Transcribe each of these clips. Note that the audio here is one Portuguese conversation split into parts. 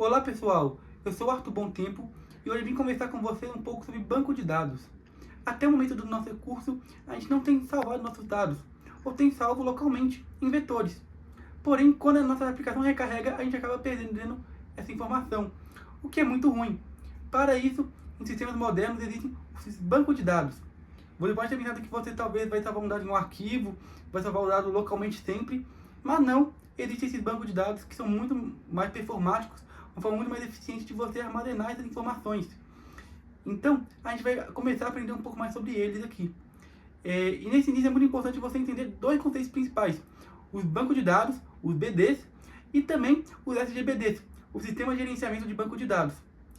Olá pessoal, eu sou Arthur Bom Tempo e hoje vim conversar com vocês um pouco sobre banco de dados. Até o momento do nosso curso, a gente não tem salvado nossos dados, ou tem salvo localmente, em vetores. Porém, quando a nossa aplicação recarrega, a gente acaba perdendo essa informação, o que é muito ruim. Para isso, em sistemas modernos existem os bancos de dados. Você pode ter pensado que você talvez vai salvar um dado em um arquivo, vai salvar o dado localmente sempre, mas não, existem esses bancos de dados que são muito mais performáticos, uma forma muito mais eficiente de você armazenar essas informações. Então, a gente vai começar a aprender um pouco mais sobre eles aqui. E nesse início é muito importante você entender dois conceitos principais: os bancos de dados, os BDs, e também os SGBDs, o Sistema de Gerenciamento de Banco de Dados.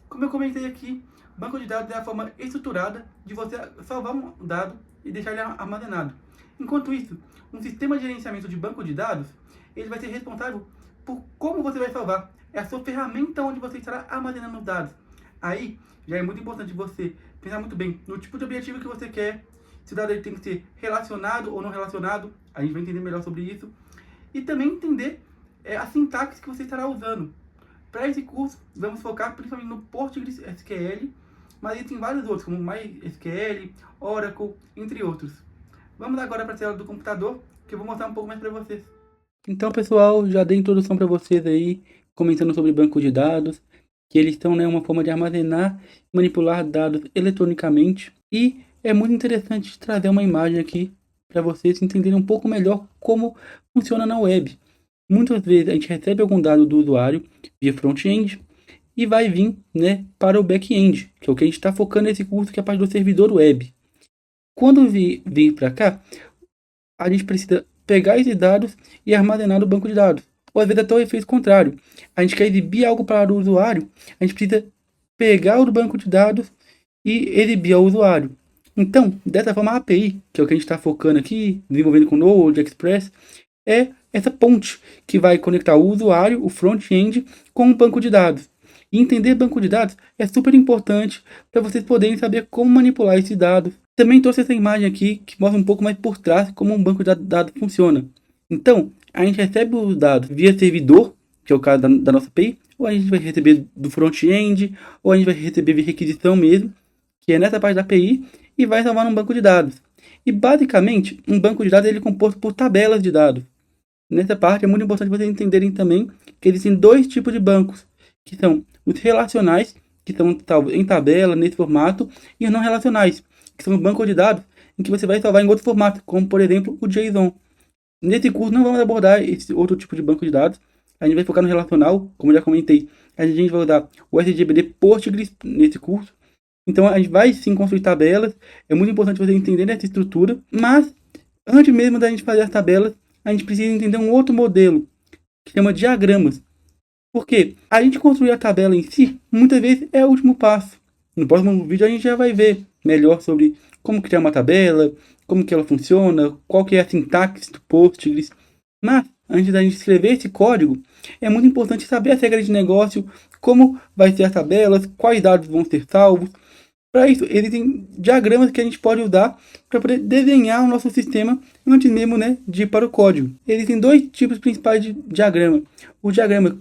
Como eu comentei aqui, banco de dados é a forma estruturada de você salvar um dado e deixar ele armazenado. Enquanto isso, um sistema de gerenciamento de banco de dados, ele vai ser responsável por como você vai salvar. É a sua ferramenta onde você estará armazenando os dados. Aí, já é muito importante você pensar muito bem no tipo de objetivo que você quer, se o dado ele tem que ser relacionado ou não relacionado, a gente vai entender melhor sobre isso. E também entender a sintaxe que você estará usando. Para esse curso, vamos focar principalmente no PostgreSQL, mas existem vários outros, como MySQL, Oracle, entre outros. Vamos agora para a tela do computador, que eu vou mostrar um pouco mais para vocês. Então, pessoal, já dei introdução para vocês aí, comentando sobre banco de dados, que eles são uma forma de armazenar e manipular dados eletronicamente. E é muito interessante trazer uma imagem aqui para vocês entenderem um pouco melhor como funciona na web. Muitas vezes a gente recebe algum dado do usuário via front-end e vai vir para o back-end, que é o que a gente está focando nesse curso, que é a parte do servidor web. Quando vir para cá, a gente precisa pegar esses dados e armazenar no banco de dados. Ou às vezes até o efeito contrário. A gente quer exibir algo para o usuário, a gente precisa pegar o banco de dados e exibir ao usuário. Então, dessa forma, a API, que é o que a gente está focando aqui, desenvolvendo com o Node, Express, é essa ponte que vai conectar o usuário, o front-end, com o banco de dados. E entender banco de dados é super importante para vocês poderem saber como manipular esses dados. Também trouxe essa imagem aqui que mostra um pouco mais por trás como um banco de dados funciona. Então, a gente recebe os dados via servidor, que é o caso da nossa API, ou a gente vai receber do front-end, ou a gente vai receber via requisição mesmo, que é nessa parte da API, e vai salvar num banco de dados. E basicamente, um banco de dados ele é composto por tabelas de dados. Nessa parte é muito importante vocês entenderem também que existem dois tipos de bancos, que são os relacionais, que estão em tabela, nesse formato, e os não relacionais, que são os bancos de dados em que você vai salvar em outro formato, como por exemplo o JSON. Nesse curso não vamos abordar esse outro tipo de banco de dados, a gente vai focar no relacional, como eu já comentei, a gente vai usar o SGBD Postgres nesse curso. Então a gente vai sim construir tabelas, é muito importante vocês entenderem essa estrutura, mas antes mesmo da gente fazer as tabelas, a gente precisa entender um outro modelo, que chama diagramas. Porque a gente construir a tabela em si, muitas vezes é o último passo. No próximo vídeo a gente já vai ver melhor sobre como criar uma tabela, como que ela funciona, qual que é a sintaxe do Postgres. Mas, antes da gente escrever esse código, é muito importante saber as regras de negócio, como vai ser as tabelas, quais dados vão ser salvos. Para isso, existem diagramas que a gente pode usar para poder desenhar o nosso sistema antes mesmo de ir para o código. Existem dois tipos principais de diagrama. O diagrama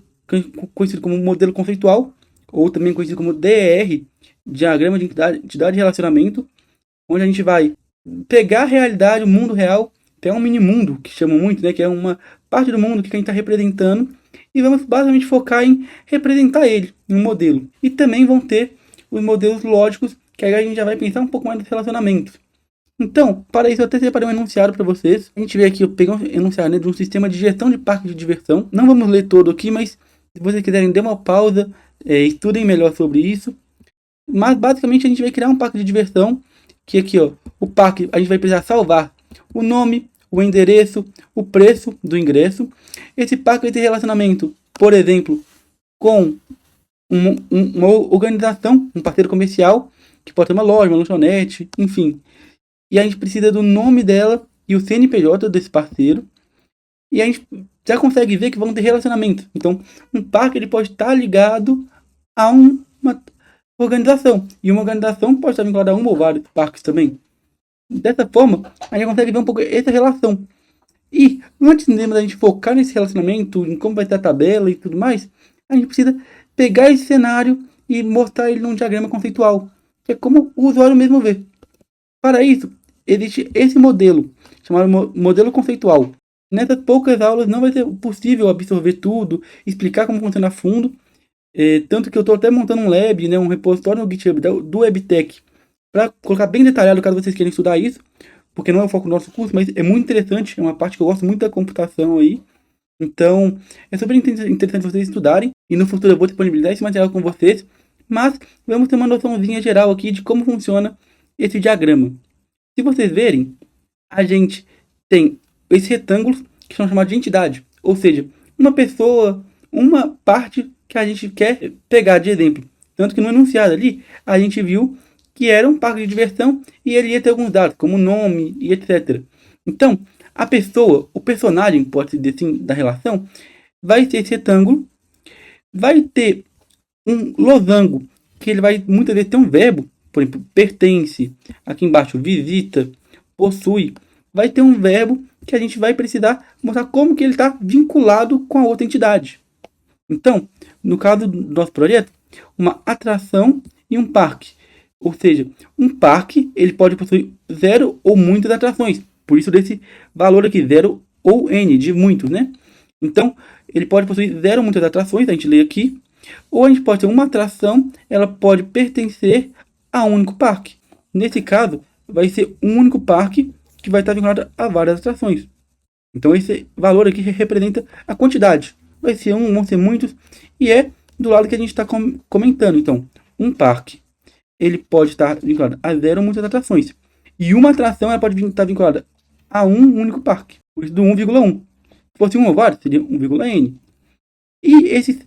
conhecido como modelo conceitual, ou também conhecido como DER, diagrama de entidade de relacionamento, onde a gente vai pegar a realidade, o mundo real, que é um mini mundo, que chamam muito, que é uma parte do mundo que a gente está representando, e vamos basicamente focar em representar ele em um modelo. E também vão ter os modelos lógicos, que aí a gente já vai pensar um pouco mais nos relacionamentos. Então, para isso eu até separei um enunciado para vocês. A gente vê aqui, eu peguei um enunciado de um sistema de gestão de parque de diversão. Não vamos ler todo aqui, mas se vocês quiserem, dê uma pausa, estudem melhor sobre isso. Mas basicamente a gente vai criar um parque de diversão, que aqui o parque a gente vai precisar salvar o nome, o endereço, o preço do ingresso. Esse parque vai ter relacionamento, por exemplo, com uma organização, um parceiro comercial, que pode ser uma loja, uma lanchonete, enfim. E a gente precisa do nome dela e o CNPJ desse parceiro. E a gente já consegue ver que vão ter relacionamento. Então, um parque ele pode estar ligado a uma organização. E uma organização pode estar vinculada a um ou vários parques também. Dessa forma, a gente consegue ver um pouco essa relação. E antes mesmo da gente focar nesse relacionamento, em como vai ser a tabela e tudo mais, a gente precisa pegar esse cenário e mostrar ele num diagrama conceitual, que é como o usuário mesmo vê. Para isso, existe esse modelo, chamado modelo conceitual. Nessas poucas aulas não vai ser possível absorver tudo, explicar como funciona a fundo, tanto que eu estou até montando um lab, né, um repositório no GitHub do WebTech, para colocar bem detalhado caso vocês queiram estudar isso, porque não é o foco do nosso curso, mas é muito interessante, é uma parte que eu gosto muito da computação aí. Então, é super interessante vocês estudarem, e no futuro eu vou disponibilizar esse material com vocês, mas vamos ter uma noçãozinha geral aqui de como funciona esse diagrama. Se vocês verem, a gente tem esses retângulos que são chamados de entidade, ou seja, uma pessoa, uma parte que a gente quer pegar de exemplo. Tanto que no enunciado ali, a gente viu que era um parque de diversão e ele ia ter alguns dados, como nome e etc. Então, a pessoa, o personagem, pode dizer assim, da relação, vai ter esse retângulo, vai ter um losango, que ele vai muitas vezes ter um verbo, por exemplo, pertence, aqui embaixo, visita, possui, vai ter um verbo que a gente vai precisar mostrar como que ele está vinculado com a outra entidade. Então, no caso do nosso projeto, uma atração e um parque. Ou seja, um parque ele pode possuir 0 ou muitas atrações. Por isso desse valor aqui, 0 ou N, de muitos, né? Então, ele pode possuir 0 ou muitas atrações, a gente lê aqui. Ou a gente pode ter uma atração, ela pode pertencer a um único parque. Nesse caso, vai ser um único parque que vai estar vinculado a várias atrações. Então, esse valor aqui representa a quantidade. Vai ser um, vão ser muitos, e é do lado que a gente está comentando. Então, um parque, ele pode estar vinculado a 0 ou muitas atrações. E uma atração, ela pode estar vinculada a um único parque. Por isso, do 1,1. Se fosse um ou vários, seria 1,n. E esses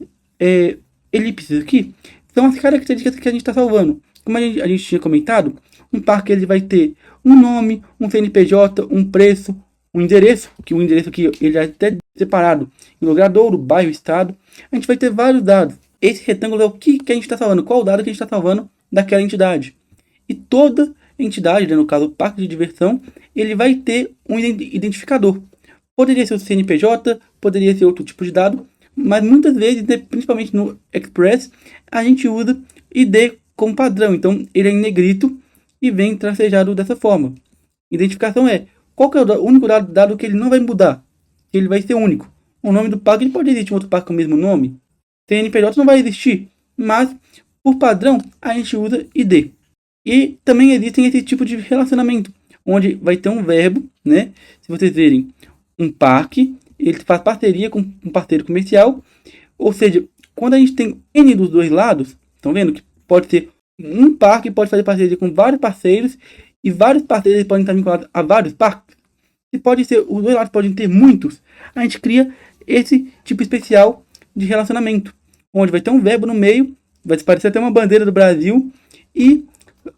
elipses aqui são as características que a gente está salvando. Como a gente tinha comentado, um parque ele vai ter um nome, um CNPJ, um preço, um endereço, que o endereço aqui ele é até separado em logradouro, bairro, estado. A gente vai ter vários dados. Esse retângulo é o que a gente está salvando, qual o dado que a gente está salvando daquela entidade. E toda entidade, né, no caso o parque de diversão, ele vai ter um identificador. Poderia ser o CNPJ, poderia ser outro tipo de dado, mas muitas vezes, né, principalmente no Express, a gente usa ID como padrão. Então ele é em negrito e vem tracejado dessa forma. Identificação é qual que é o único dado que ele não vai mudar, que ele vai ser único. O nome do parque pode existir um outro parque com o mesmo nome. CNPJ não vai existir, mas por padrão a gente usa ID. E também existem esse tipo de relacionamento, onde vai ter um verbo, né? Se vocês verem, um parque, ele faz parceria com um parceiro comercial, ou seja, quando a gente tem N dos dois lados, estão vendo que pode ser um parque, pode fazer parceria com vários parceiros, e vários parceiros podem estar vinculados a vários parques. E pode ser, os dois lados podem ter muitos, a gente cria esse tipo especial de relacionamento, onde vai ter um verbo no meio, vai parecer até uma bandeira do Brasil, e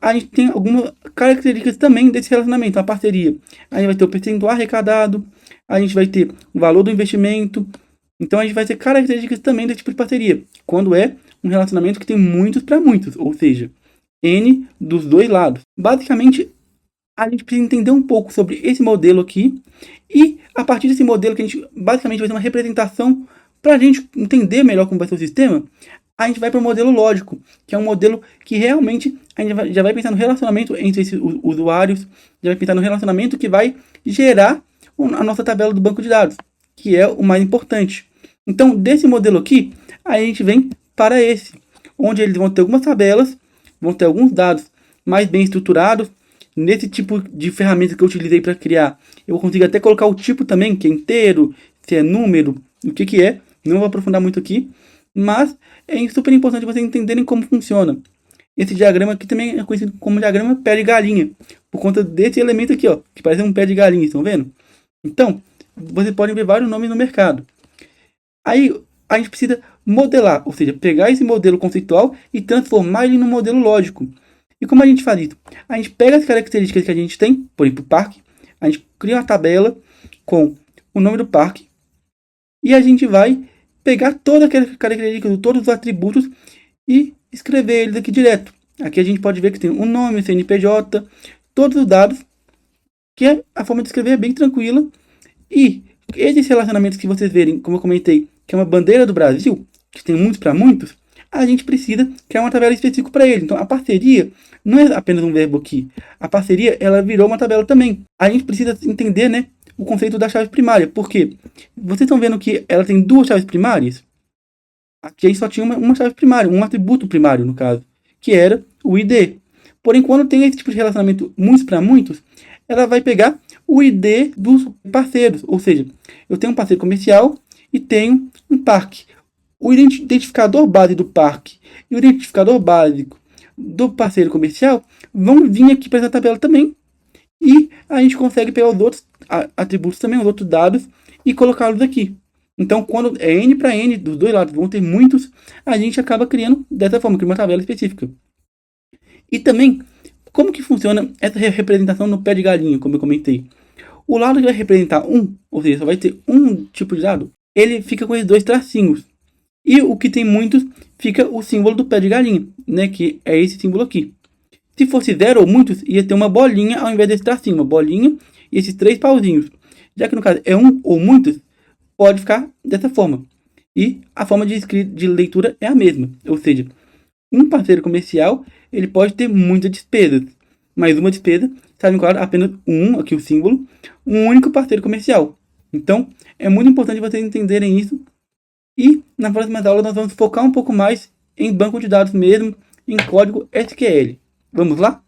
a gente tem algumas características também desse relacionamento, a parceria. A gente vai ter o percentual arrecadado, a gente vai ter o valor do investimento. Então a gente vai ter características também desse tipo de parceria, quando é um relacionamento que tem muitos para muitos, ou seja, N dos dois lados. Basicamente, a gente precisa entender um pouco sobre esse modelo aqui, e a partir desse modelo que a gente basicamente vai ter uma representação para a gente entender melhor como vai ser o sistema, a gente vai para o modelo lógico, que é um modelo que realmente a gente já vai pensar no relacionamento entre esses usuários, já vai pensar no relacionamento que vai gerar a nossa tabela do banco de dados, que é o mais importante. Então, desse modelo aqui, a gente vem para esse, onde eles vão ter algumas tabelas, vão ter alguns dados mais bem estruturados. Nesse tipo de ferramenta que eu utilizei para criar, eu consigo até colocar o tipo também, que é inteiro, se é número, o que é. Não vou aprofundar muito aqui, mas é super importante vocês entenderem como funciona. Esse diagrama aqui também é conhecido como diagrama pé de galinha, por conta desse elemento aqui, ó, que parece um pé de galinha, estão vendo? Então, vocês podem ver vários nomes no mercado. Aí, a gente precisa modelar, ou seja, pegar esse modelo conceitual e transformar ele num modelo lógico. E como a gente faz isso? A gente pega as características que a gente tem, por exemplo, parque, a gente cria uma tabela com o nome do parque, e a gente vai pegar todas aquelas características, todos os atributos, e escrever eles aqui direto. Aqui a gente pode ver que tem o nome, o CNPJ, todos os dados, que é a forma de escrever bem tranquila. E esses relacionamentos que vocês verem, como eu comentei, que é uma bandeira do Brasil, que tem muitos para muitos, a gente precisa criar uma tabela específica para ele. Então, a parceria não é apenas um verbo aqui. A parceria, ela virou uma tabela também. A gente precisa entender, né, o conceito da chave primária. Por quê? Vocês estão vendo que ela tem duas chaves primárias? Aqui a gente só tinha uma chave primária, um atributo primário, no caso, que era o ID. Porém, quando tem esse tipo de relacionamento muitos para muitos, ela vai pegar o ID dos parceiros. Ou seja, eu tenho um parceiro comercial e tenho um parque. O identificador base do parque e o identificador básico do parceiro comercial vão vir aqui para essa tabela também. E a gente consegue pegar os outros atributos também, os outros dados, e colocá-los aqui. Então, quando é N para N, dos dois lados vão ter muitos, a gente acaba criando dessa forma, criando uma tabela específica. E também, como que funciona essa representação no pé de galinha, como eu comentei? O lado que vai representar um, ou seja, só vai ter um tipo de dado, ele fica com esses dois tracinhos. E o que tem muitos, fica o símbolo do pé de galinha, né, que é esse símbolo aqui. Se fosse zero ou muitos, ia ter uma bolinha ao invés desse tracinho, uma bolinha e esses três pauzinhos. Já que no caso é um ou muitos, pode ficar dessa forma. E a forma de leitura é a mesma. Ou seja, um parceiro comercial, ele pode ter muitas despesas. Mas uma despesa está vinculada a apenas aqui o símbolo, um único parceiro comercial. Então, é muito importante vocês entenderem isso. E na próxima aula nós vamos focar um pouco mais em banco de dados mesmo, em código SQL. Vamos lá?